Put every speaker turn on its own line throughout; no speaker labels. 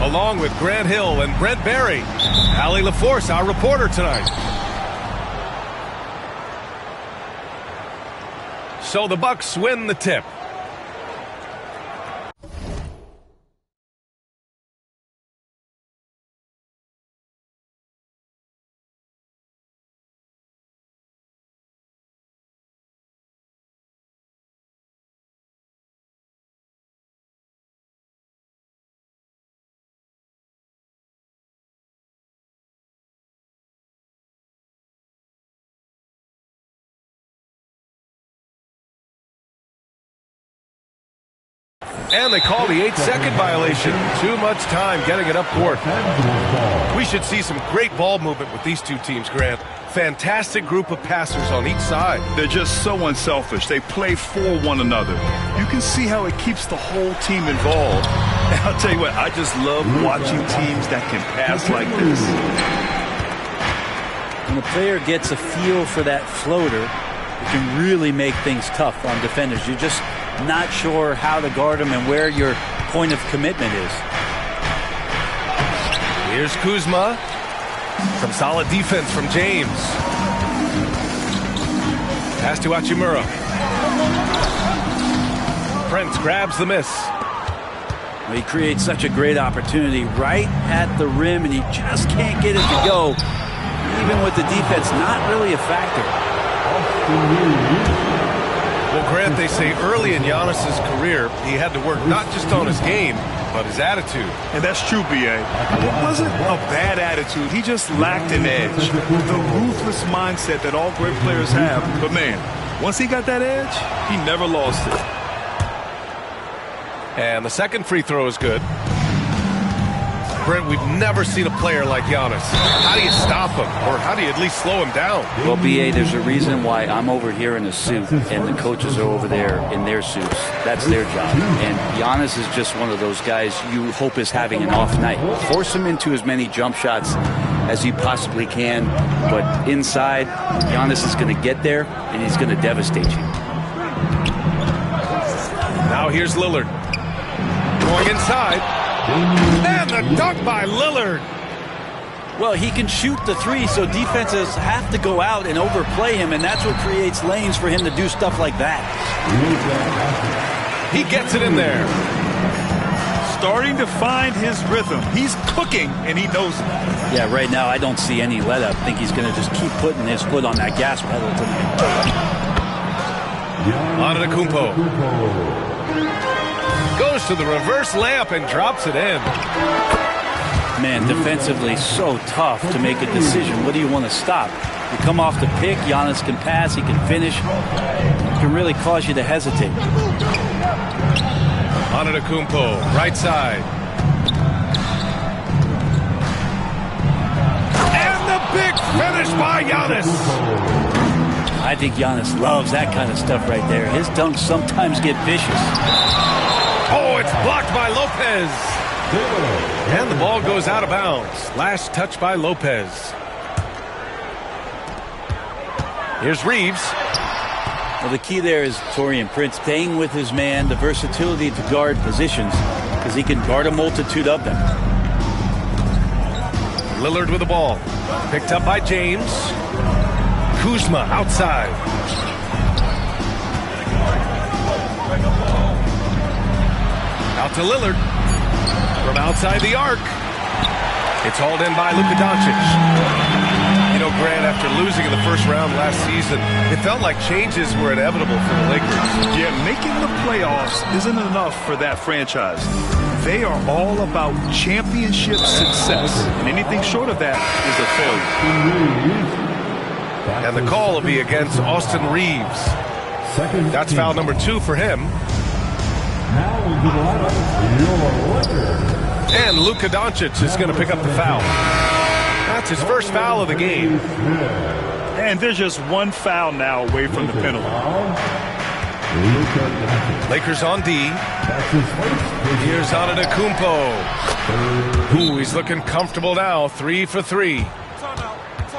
along with Grant Hill and Brent Barry. Allie LaForce, our reporter tonight. So the Bucks win the tip. And they call the 8-second violation. Too much time getting it up court. We should see some great ball movement with these two teams, Grant. Fantastic group of passers on each side.
They're just so unselfish. They play for one another. You can see how it keeps the whole team involved. And I'll tell you what, I just love watching teams that can pass like this.
When a player gets a feel for that floater, it can really make things tough on defenders. You're just not sure how to guard them and where your point of commitment is.
Here's Kuzma. Some solid defense from James. Pass to Hachimura. Prince grabs the miss.
Well, he creates such a great opportunity right at the rim, and he just can't get it to go. Even with the defense not really a factor.
Well, Grant, they say early in Giannis's career, he had to work not just on his game, but his attitude.
And that's true, B.A. It wasn't a bad attitude. He just lacked an edge. The ruthless mindset that all great players have. But, man, once he got that edge, he never lost it.
And the second free throw is good. Brent, we've never seen a player like Giannis. How do you stop him? Or how do you at least slow him down?
Well, B.A., there's a reason why I'm over here in a suit and the coaches are over there in their suits. That's their job. And Giannis is just one of those guys you hope is having an off night. Force him into as many jump shots as you possibly can. But inside, Giannis is going to get there and he's going to devastate you.
Now here's Lillard. Going inside. And the dunk by Lillard.
Well, he can shoot the three, so defenses have to go out and overplay him, and that's what creates lanes for him to do stuff like that.
He gets it in there.
Starting to find his rhythm. He's cooking, and he knows it.
Yeah, right now I don't see any let up. I think he's going to just keep putting his foot on that gas pedal tonight.
Antetokounmpo. Goes to the reverse layup and drops it in.
Man, defensively so tough to make a decision. What do you want to stop? You come off the pick, Giannis can pass, he can finish. It can really cause you to hesitate.
Antetokounmpo, right side. And the big finish by Giannis.
I think Giannis loves that kind of stuff right there. His dunks sometimes get vicious.
Oh, it's blocked by Lopez. And the ball goes out of bounds. Last touch by Lopez. Here's Reeves.
Well, the key there is Taurean Prince staying with his man, the versatility to guard positions, because he can guard a multitude of them.
Lillard with the ball. Picked up by James. Kuzma outside. Out to Lillard. From outside the arc. It's hauled in by Luka Doncic. You know, Grant, after losing in the first round last season, it felt like changes were inevitable for the Lakers.
Yeah, making the playoffs isn't enough for that franchise. They are all about championship success, and anything short of that is a failure.
And the call will be against Austin Reeves. That's foul number 2 for him. And Luka Doncic is going to pick up the foul. That's his first foul of the game.
And there's just one foul now away from the penalty.
Lakers on D. Here's Antetokounmpo. Ooh, he's looking comfortable now. 3 for 3.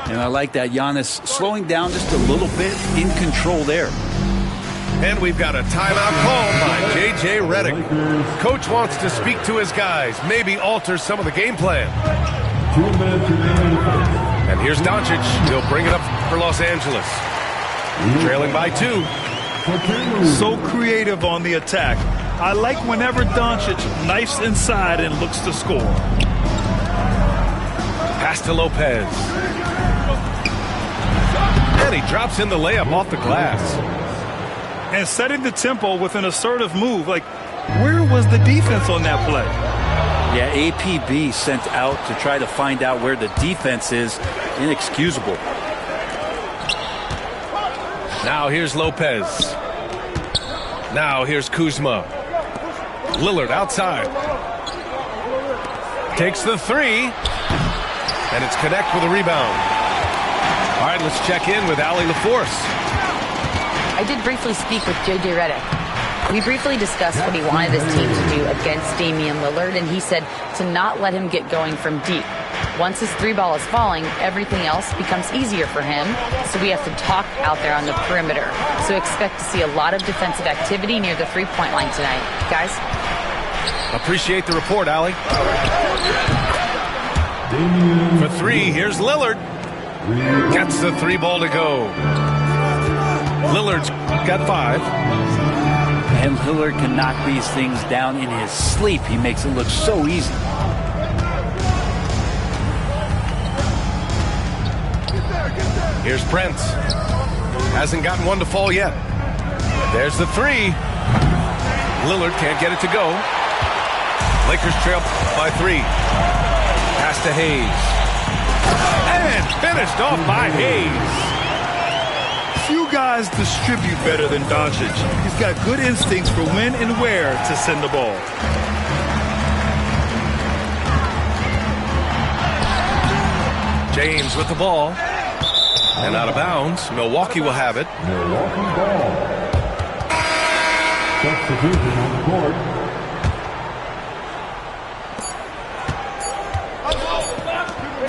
And I like that Giannis slowing down just a little bit, in control there.
And we've got a timeout called by J.J. Redick. Coach wants to speak to his guys, maybe alter some of the game plan. And here's Doncic. He'll bring it up for Los Angeles. Trailing by 2.
So creative on the attack. I like whenever Doncic knifes inside and looks to score.
Pass to Lopez. And he drops in the layup off the glass.
And setting the tempo with an assertive move. Like, where was the defense on that play?
Yeah, APB sent out to try to find out where the defense is. Inexcusable.
Now here's Lopez. Now here's Kuzma. Lillard outside. Takes the 3. And it's connect with a rebound. All right, let's check in with Allie LaForce.
I did briefly speak with J.J. Redick. We briefly discussed what he wanted his team to do against Damian Lillard, and he said to not let him get going from deep. Once his 3-ball is falling, everything else becomes easier for him, so we have to talk out there on the perimeter. So expect to see a lot of defensive activity near the 3-point line tonight. Guys?
Appreciate the report, Allie. For 3, here's Lillard. Gets the 3-ball to go. Lillard's got 5.
And Lillard can knock these things down in his sleep. He makes it look so easy.
Here's Prince. Hasn't gotten one to fall yet. There's the 3. Lillard can't get it to go. Lakers trail by 3. Pass to Hayes. And finished off by Hayes.
Few guys distribute better than Doncic. He's got good instincts for when and where to send the ball.
James with the ball. And out of bounds. Milwaukee will have it.
Milwaukee ball. Substitution on the court.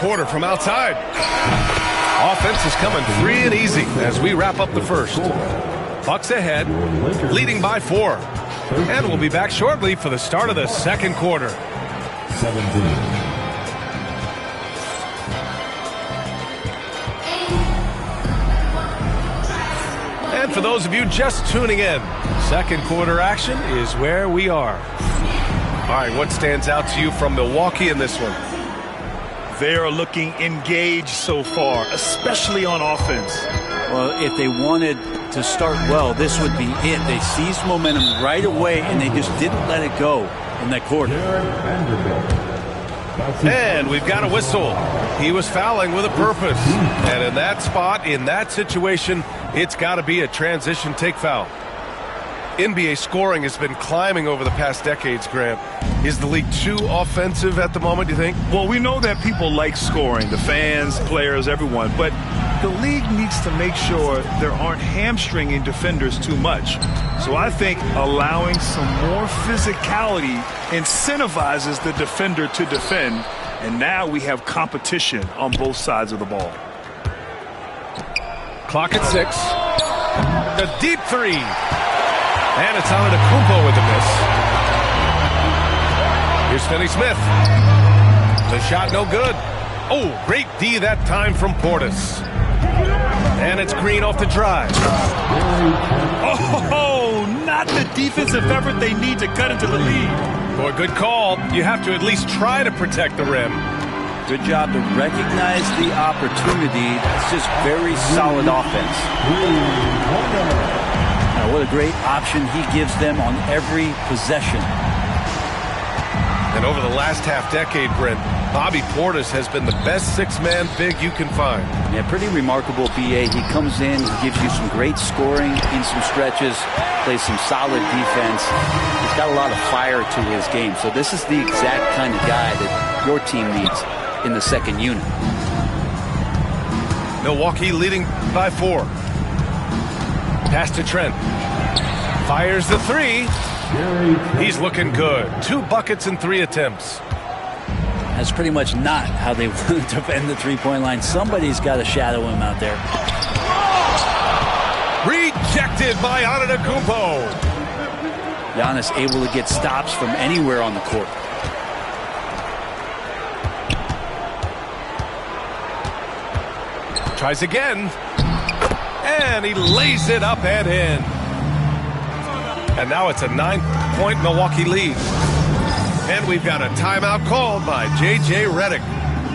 Porter from outside. Offense is coming free and easy as we wrap up the first. Bucks ahead, leading by 4. And we'll be back shortly for the start of the second quarter.
17.
And for those of you just tuning in, second quarter action is where we are. All right, what stands out to you from Milwaukee in this one?
They are looking engaged so far, especially on offense.
Well, if they wanted to start well, this would be it. They seized momentum right away, and they just didn't let it go in that quarter.
And we've got a whistle. He was fouling with a purpose. And in that spot, in that situation, it's got to be a transition take foul. NBA scoring has been climbing over the past decades, Grant. Is the league too offensive at the moment, do you think?
Well, we know that people like scoring, the fans, players, everyone, but the league needs to make sure there aren't hamstringing defenders too much. So I think allowing some more physicality incentivizes the defender to defend, and now we have competition on both sides of the ball.
Clock at 6. The deep 3. And it's Antetokounmpo with the miss. Here's Finney-Smith. The shot no good. Oh, great D that time from Portis. And it's Green off the drive.
Oh, not the defensive effort they need to cut into the lead.
Boy, good call. You have to at least try to protect the rim.
Good job to recognize the opportunity. It's just very solid offense. Now, what a great option he gives them on every possession.
And over the last half-decade, Brent, Bobby Portis has been the best six-man big you can find.
Yeah, pretty remarkable, B.A. He comes in, he gives you some great scoring in some stretches, plays some solid defense. He's got a lot of fire to his game. So this is the exact kind of guy that your team needs in the second unit.
Milwaukee leading by 4. Pass to Trent. Fires the 3. He's looking good. 2 buckets in 3 attempts.
That's pretty much not how they want to defend the three-point line. Somebody's got to shadow him out there.
Rejected. deflected by Antetokounmpo.
Giannis able to get stops from anywhere on the court.
Tries again. And he lays it up and in. And now it's a 9-point Milwaukee lead. And we've got a timeout called by J.J. Redick.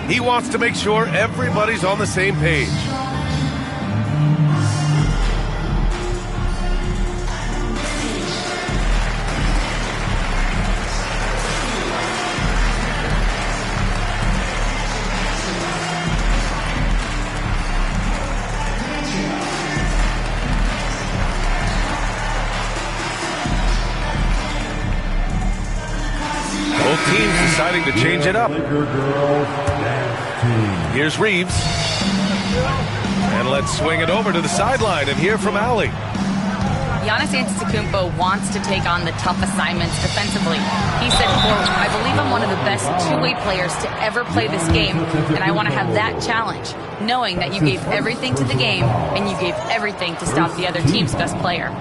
He wants to make sure everybody's on the same page. Both teams deciding to change it up. Here's Reeves. And let's swing it over to the sideline and hear from Allie.
Giannis Antetokounmpo wants to take on the tough assignments defensively. He said, quote, "I believe I'm one of the best two-way players to ever play this game, and I want to have that challenge, knowing that you gave everything to the game and you gave everything to stop the other team's best player."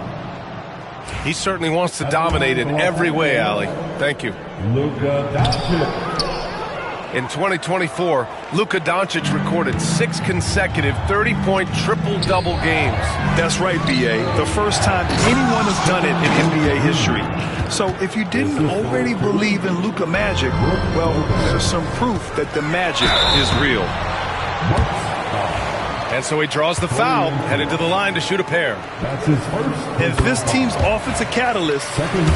He certainly wants to dominate in every way, Allie. Thank you.
Luka Doncic.
In 2024, Luka Doncic recorded 6 consecutive 30-point triple-double games.
That's right, B.A. The first time anyone has done it in NBA history. So if you didn't already believe in Luka magic, well, there's some proof that the magic is real.
And so he draws the foul, headed to the line to shoot a pair.
That's his first.
As this team's offensive catalyst,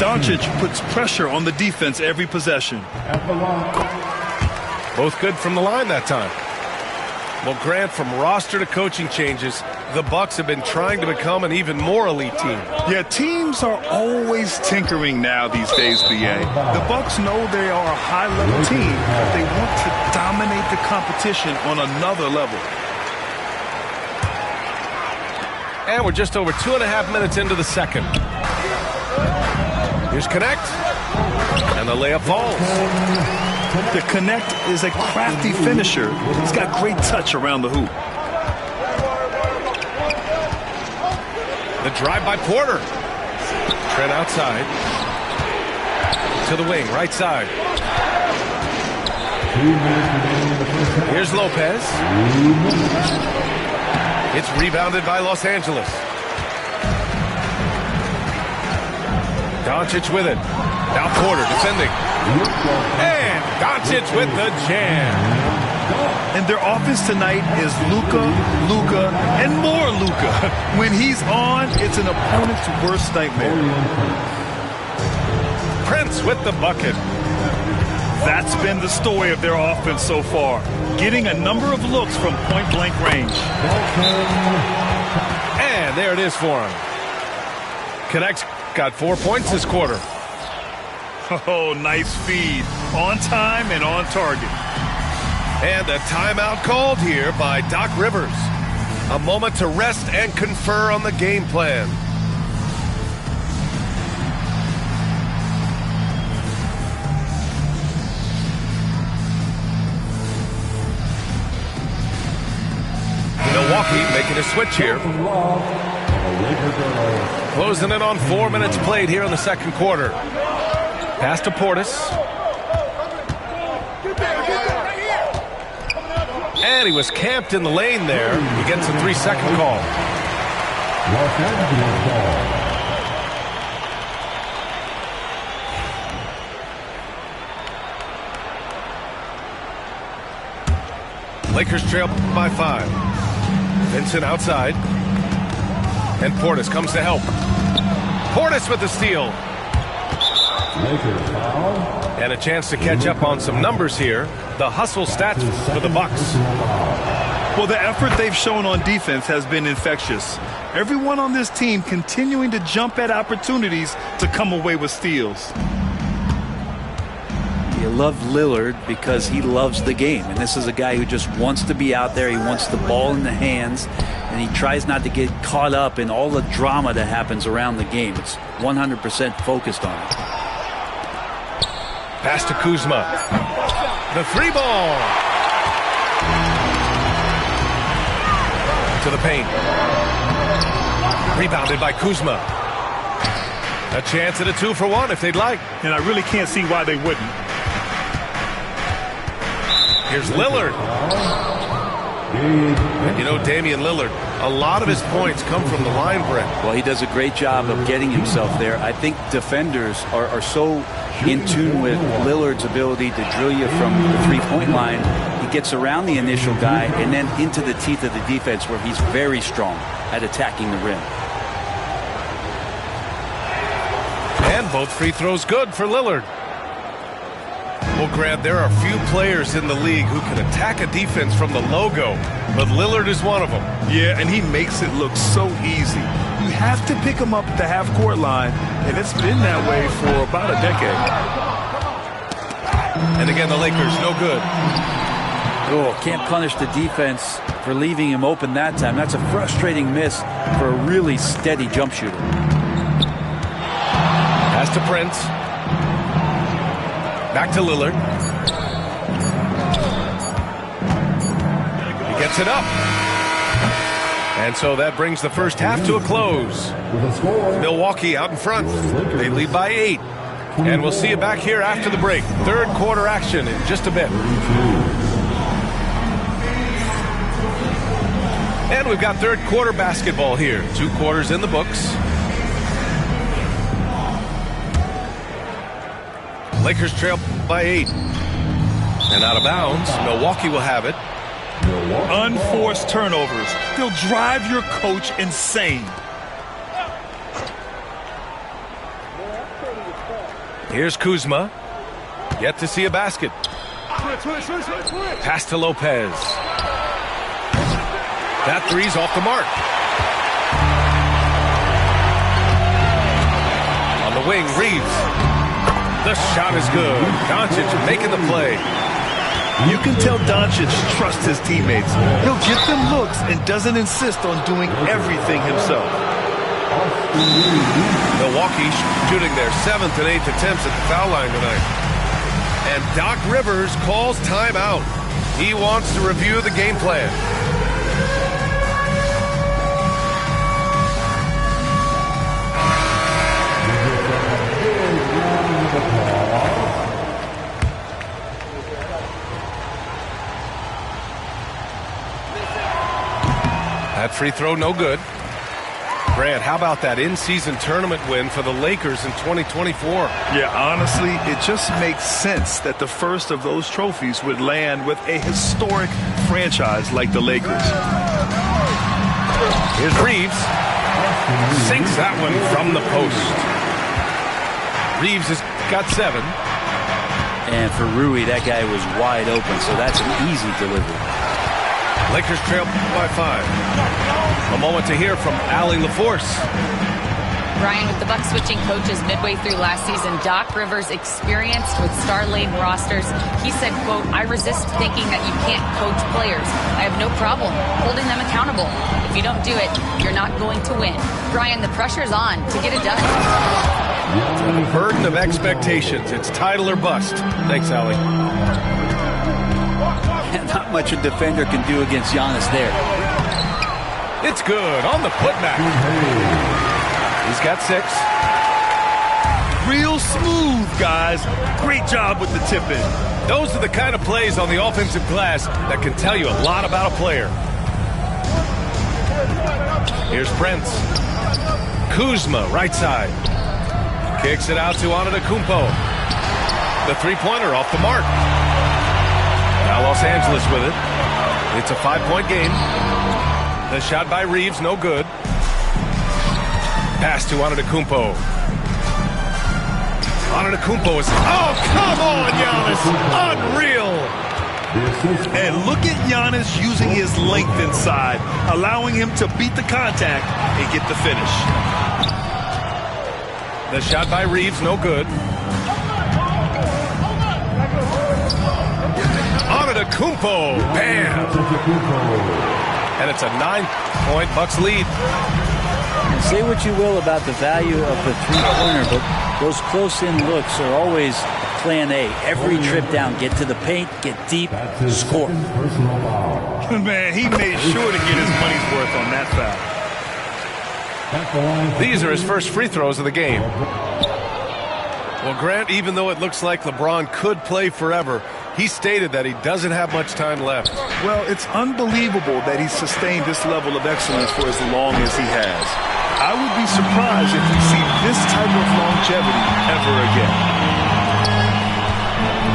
Doncic puts pressure on the defense every possession.
At the line.
Both good from the line that time. Well, Grant, from roster to coaching changes, the Bucks have been trying to become an even more elite team.
Yeah, teams are always tinkering now these days, B.A. The Bucks know they are a high-level team, but they want to dominate the competition on another level.
And we're just over 2.5 minutes into the second. Here's Connect. And the layup falls.
The Connect is a crafty finisher. He's got great touch around the hoop.
The drive by Porter. Trent outside. To the wing, right side.
2 minutes remaining in the first half.
Here's Lopez. It's rebounded by Los Angeles. Doncic with it. Now Porter defending. And Doncic with the jam.
And their offense tonight is Luka, Luka, and more Luka. When he's on, it's an opponent's worst nightmare.
Prince with the bucket.
That's been the story of their offense so far, getting a number of looks from point-blank range.
And there it is for him. Connect's got 4 points this quarter.
Oh, nice feed. On time and on target.
And a timeout called here by Doc Rivers. A moment to rest and confer on the game plan. Milwaukee making a switch here. Closing in on 4 minutes played here in the second quarter. Pass to Portis. And he was camped in the lane there. He gets a 3-second call.
Los Angeles ball.
Lakers trail by 5. Vincent outside. And Portis comes to help. Portis with the steal.
Lakers foul.
And a chance to catch up on some numbers here. The hustle stats for the Bucks.
Well, the effort they've shown on defense has been infectious. Everyone on this team continuing to jump at opportunities to come away with steals.
You love Lillard because he loves the game. And this is a guy who just wants to be out there. He wants the ball in the hands. And he tries not to get caught up in all the drama that happens around the game. It's 100% focused on it.
Pass to Kuzma. The 3-ball. To the paint. Rebounded by Kuzma. A chance at a 2-for-1 if they'd like.
And I really can't see why they wouldn't.
Here's Lillard. You know, Damian Lillard, a lot of his points come from the line, Brent.
Well, he does a great job of getting himself there. I think defenders are so in tune with Lillard's ability to drill you from the three-point line. He gets around the initial guy and then into the teeth of the defense where he's very strong at attacking the rim.
And both free throws good for Lillard. Well, Grant, there are few players in the league who can attack a defense from the logo, but Lillard is one of them.
Yeah, and he makes it look so easy. You have to pick him up at the half-court line, and it's been that way for about a decade.
And again, the Lakers, no good.
Oh, can't punish the defense for leaving him open that time. That's a frustrating miss for a really steady jump shooter.
Pass to Prince. Back to Lillard. He gets it up. And so that brings the first half to a close. Milwaukee out in front. They lead by 8. And we'll see you back here after the break. Third quarter action in just a bit. And we've got third quarter basketball here. 2 quarters in the books. Lakers trail by 8. And out of bounds, Milwaukee will have it.
Unforced turnovers. They'll drive your coach insane.
Here's Kuzma. Yet to see a basket. Pass to Lopez. That three's off the mark. On the wing, Reeves. The shot is good. Doncic making the play.
You can tell Doncic trusts his teammates. He'll get them looks and doesn't insist on doing everything himself.
Milwaukee shooting their 7th and 8th attempts at the foul line tonight. And Doc Rivers calls timeout. He wants to review the game plan. That free throw no good. Grant, how about that in-season tournament win for the Lakers in 2024?
Yeah, honestly, it just makes sense that the first of those trophies would land with a historic franchise like the Lakers.
Here's Reeves. Sinks that one from the post. Reeves has got 7.
And for Rui, that guy was wide open, so that's an easy delivery.
Lakers trail by 5. A moment to hear from Allie LaForce.
Brian, with the Bucks switching coaches midway through last season, Doc Rivers, experienced with star-laden rosters, he said, quote, "I resist thinking that you can't coach players. I have no problem holding them accountable. If you don't do it, you're not going to win." Brian, the pressure's on to get it done.
The burden of expectations. It's title or bust. Thanks, Allie.
Not much a defender can do against Giannis there.
It's good on the putback. He's got 6.
Real smooth, guys. Great job with the tip-in.
Those are the kind of plays on the offensive glass that can tell you a lot about a player. Here's Prince. Kuzma, right side. Kicks it out to Antetokounmpo. The three-pointer off the mark. Now Los Angeles with it. It's a 5-point game. The shot by Reeves, no good. Pass to Antetokounmpo. Antetokounmpo is... Oh, come on, Giannis! Unreal!
And look at Giannis using his length inside, allowing him to beat the contact and get the finish.
The shot by Reeves, no good. Antetokounmpo, bam! And it's a 9-point Bucks lead.
And say what you will about the value of the three-pointer, but those close-in looks are always plan A. Every trip down, get to the paint, get deep, score.
Man, he made sure to get his money's worth on that foul.
At the line for
These are his
three.
first free throws of the game. Well, Grant, even though it looks like LeBron could play forever, he stated that he doesn't have much time left.
Well, it's unbelievable that he's sustained this level of excellence for as long as he has. I would be surprised if we see this type of longevity ever again.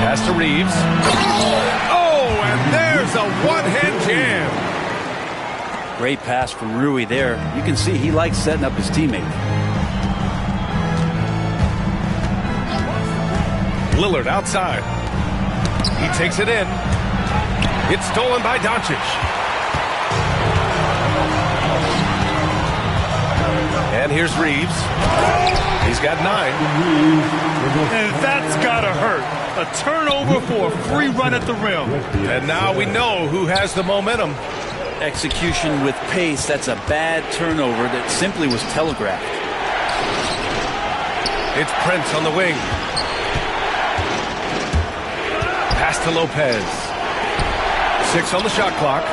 Pass to Reeves. Oh, and there's a one-hand jam.
Great pass from Rui there. You can see he likes setting up his teammate.
Lillard outside. He takes it in. It's stolen by Doncic. And here's Reeves. He's got 9.
And that's gotta hurt. A turnover for a free run at the rim.
And now we know who has the momentum.
Execution with pace. That's a bad turnover that simply was telegraphed.
It's Prince on the wing. Pass to Lopez. 6 on the shot clock.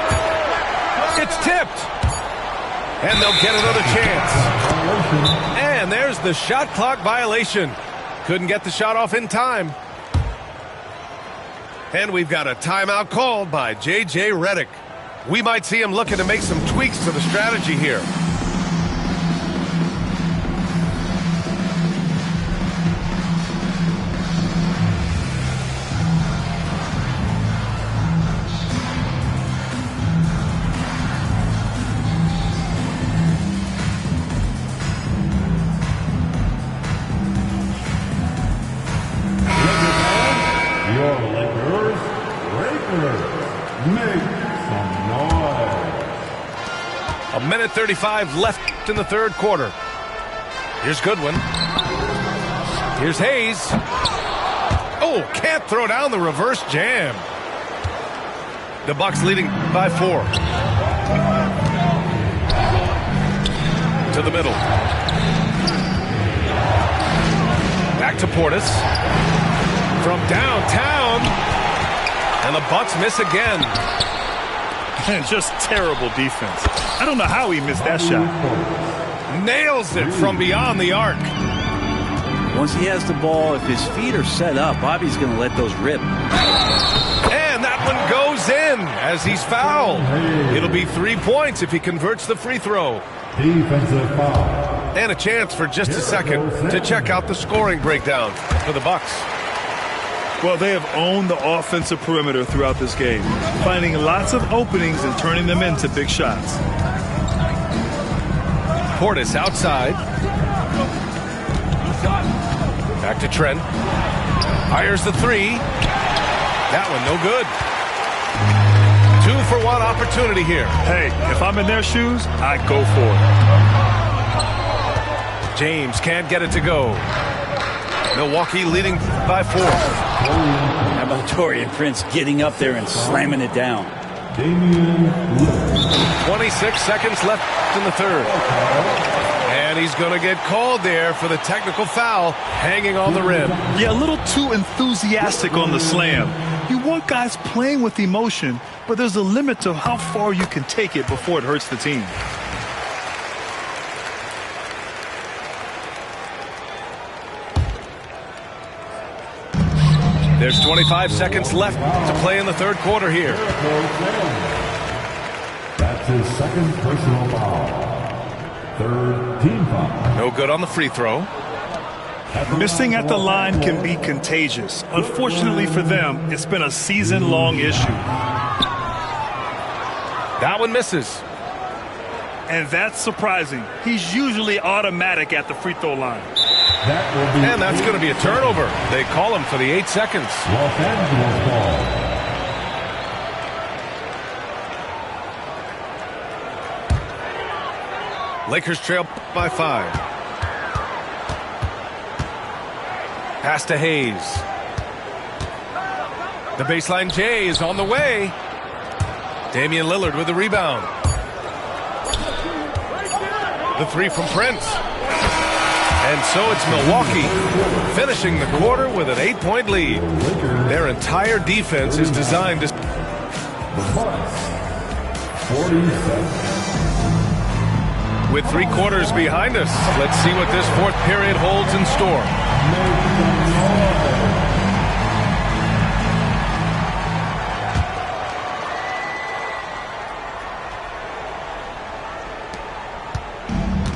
It's tipped. And they'll get another chance. And there's the shot clock violation. Couldn't get the shot off in time. And we've got a timeout called by J.J. Redick. We might see him looking to make some tweaks to the strategy here.
Your Lakers, make some noise.
1:35 left in the third quarter. Here's Goodwin. Here's Hayes. Oh, can't throw down the reverse jam. The Bucks leading by 4. To the middle. Back to Portis. From downtown. And the Bucks miss again.
And just terrible defense. I don't know how he missed that shot.
Nails it from beyond the arc.
Once he has the ball, if his feet are set up, Bobby's going to let those rip.
And that one goes in as he's fouled. It'll be 3 points if he converts the free throw.
Defensive foul.
And a chance for just a second to check out the scoring breakdown for the Bucks.
Well, they have owned the offensive perimeter throughout this game, finding lots of openings and turning them into big shots.
Portis outside. Back to Trent. Fires the 3. That one no good. 2-for-1 opportunity here.
Hey, if I'm in their shoes, I go for it.
James can't get it to go. Milwaukee leading by 4.
How about Taurean Prince getting up there and slamming it down?
26 seconds left in the third. And he's going to get called there for the technical foul hanging on the rim.
Yeah, a little too enthusiastic on the slam. You want guys playing with emotion, but there's a limit to how far you can take it before it hurts the team.
There's 25 seconds left to play in the third quarter here.
That's his second personal foul. Third team foul.
No good on the free throw.
Missing at the line can be contagious. Unfortunately for them, it's been a season-long issue.
That one misses.
And that's surprising. He's usually automatic at the free throw line.
And that's going to be a turnover. They call him for the 8 seconds.
Los Angeles ball.
Lakers trail by 5. Pass to Hayes. The baseline J is on the way. Damian Lillard with the rebound. The 3 from Prince. And so it's Milwaukee finishing the quarter with an 8-point lead. Their entire defense is designed to...
The Bucks, 47.
With 3 quarters behind us, let's see what this 4th period holds in store.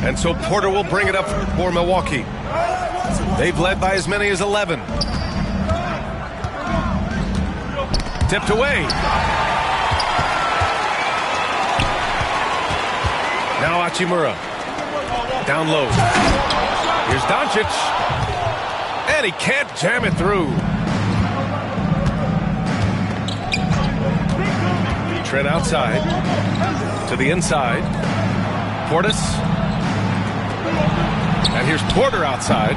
And so Porter will bring it up for Milwaukee. They've led by as many as 11. Tipped away. Now Hachimura. Down low. Here's Doncic. And he can't jam it through. Trent outside. To the inside. Portis. And here's Porter outside.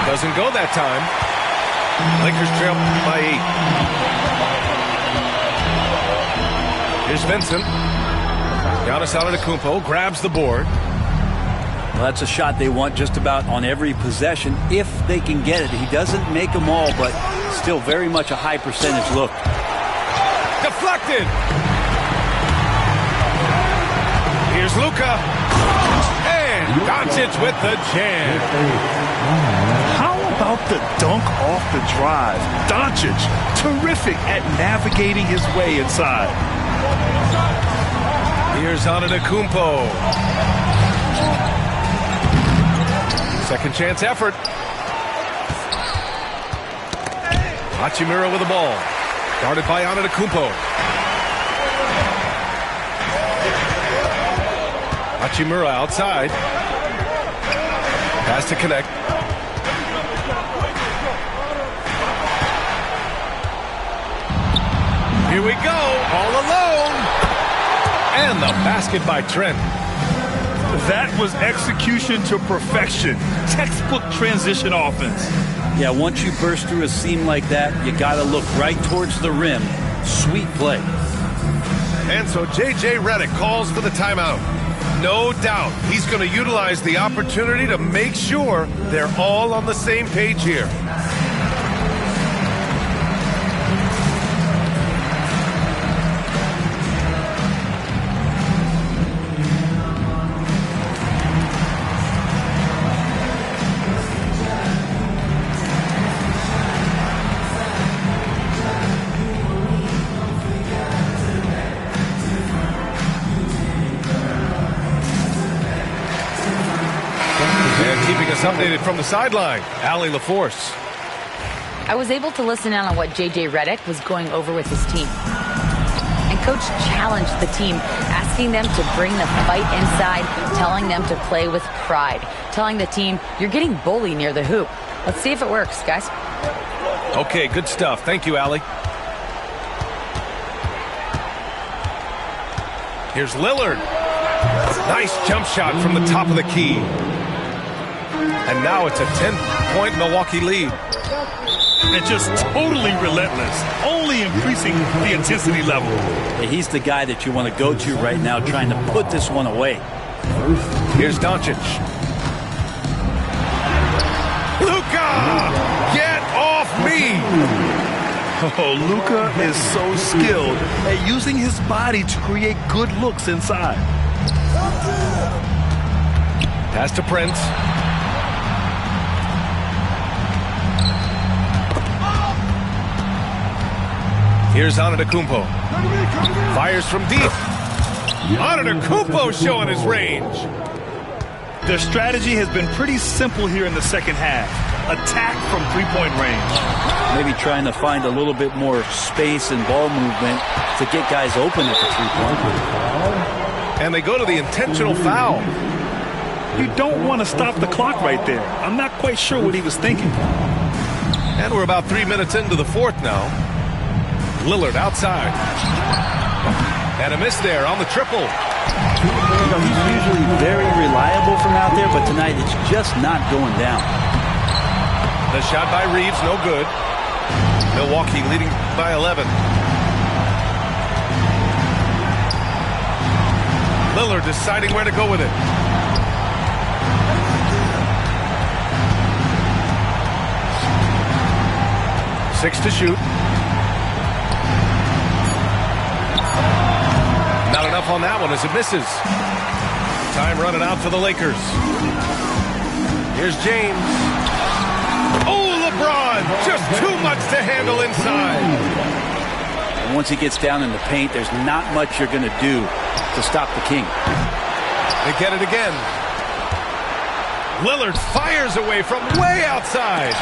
Doesn't go that time. Lakers trail by 8. Here's Vincent. Giannis Antetokounmpo grabs the board.
Well, that's a shot they want just about on every possession if they can get it. He doesn't make them all, but still very much a high percentage look.
Deflected. Here's Luka. And Doncic with the jam.
How about the dunk off the drive? Doncic, terrific at navigating his way inside.
Here's Antetokounmpo. Second chance effort. Hachimura with the ball. Guarded by Antetokounmpo. Hachimura outside. Pass to connect. Here we go, all alone. And the basket by Trent.
That was execution to perfection. Textbook transition offense.
Yeah, once you burst through a seam like that, you got to look right towards the rim. Sweet play.
And so J.J. Redick calls for the timeout. No doubt he's going to utilize the opportunity to make sure they're all on the same page here. Updated from the sideline, Allie LaForce.
I was able to listen in on what J.J. Redick was going over with his team. And Coach challenged the team, asking them to bring the fight inside, telling them to play with pride, telling the team, you're getting bullied near the hoop. Let's see if it works, guys.
Okay, good stuff. Thank you, Allie. Here's Lillard. Nice jump shot from the top of the key. And now it's a 10-point Milwaukee lead.
And just totally relentless, only increasing the intensity level.
He's the guy that you want to go to right now, trying to put this one away.
Here's Doncic. Luka! Get off me!
Oh, Luka is so skilled at using his body to create good looks inside.
Pass to Prince. Here's Antetokounmpo. Fires from deep. Antetokounmpo showing his range.
Their strategy has been pretty simple here in the second half. Attack from three-point range.
Maybe trying to find a little bit more space and ball movement to get guys open at the three-point.
And they go to the intentional foul.
You don't want to stop the clock right there. I'm not quite sure what he was thinking.
And we're about 3 minutes into the fourth now. Lillard outside. And a miss there on the triple.
You know, he's usually very reliable from out there, but tonight it's just not going down.
The shot by Reeves, no good. Milwaukee leading by 11. Lillard deciding where to go with it. Six to shoot. Not enough on that one as it misses. Time running out for the Lakers. Here's James. Oh, LeBron! Just too much to handle inside.
And once he gets down in the paint, there's not much you're going to do to stop the King.
They get it again. Lillard fires away from way outside.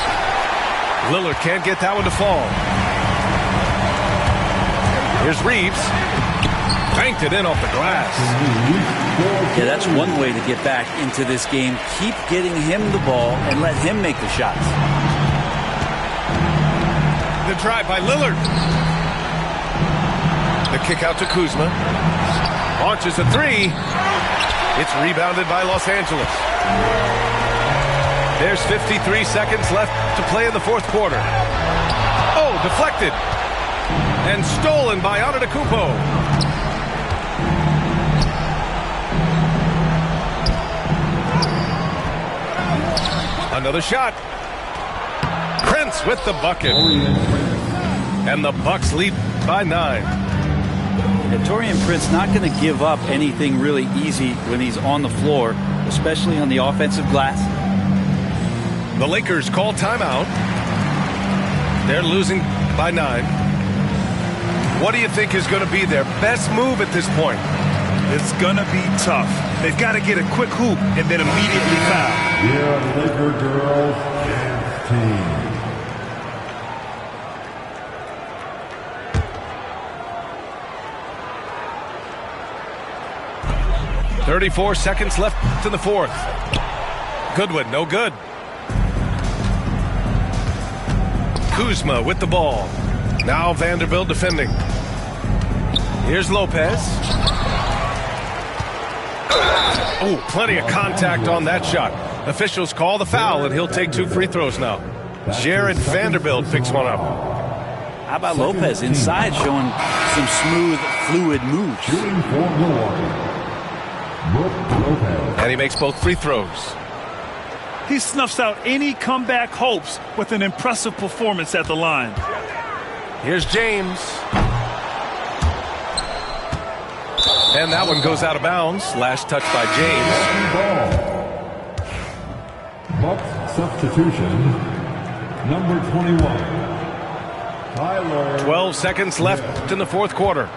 Lillard can't get that one to fall. Here's Reeves. Banked it in off the glass.
Yeah, that's one way to get back into this game. Keep getting him the ball and let him make the shots.
The drive by Lillard. The kick out to Kuzma. Launches a three. It's rebounded by Los Angeles. There's 53 seconds left to play in the fourth quarter. Oh, deflected. And stolen by Antetokounmpo. Another shot. Prince with the bucket. And the Bucks lead by 9.
And Taurean Prince not going to give up anything really easy when he's on the floor, especially on the offensive glass.
The Lakers call timeout. They're losing by 9. What do you think is going to be their best move at this point?
It's going to be tough. They've got to get a quick hoop and then immediately foul.
Yeah, Laker girls dance team.
.34 seconds left in the fourth. Goodwin, no good. Kuzma with the ball. Now Vanderbilt defending. Here's Lopez. Oh, plenty of contact on that shot. Officials call the foul, and he'll take 2 free throws now. Jared Vanderbilt picks one up.
How about Lopez inside showing some smooth, fluid moves?
Shooting for Milwaukee. Lopez.
And he makes both free throws.
He snuffs out any comeback hopes with an impressive performance at the line.
Here's James. And that one goes out of bounds. Last touch by James.
Bucks substitution. Number 21. Tyler.
12 seconds left in the fourth quarter.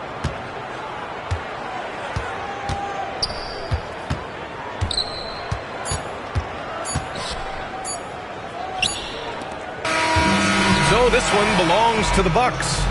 So this one belongs to the Bucks.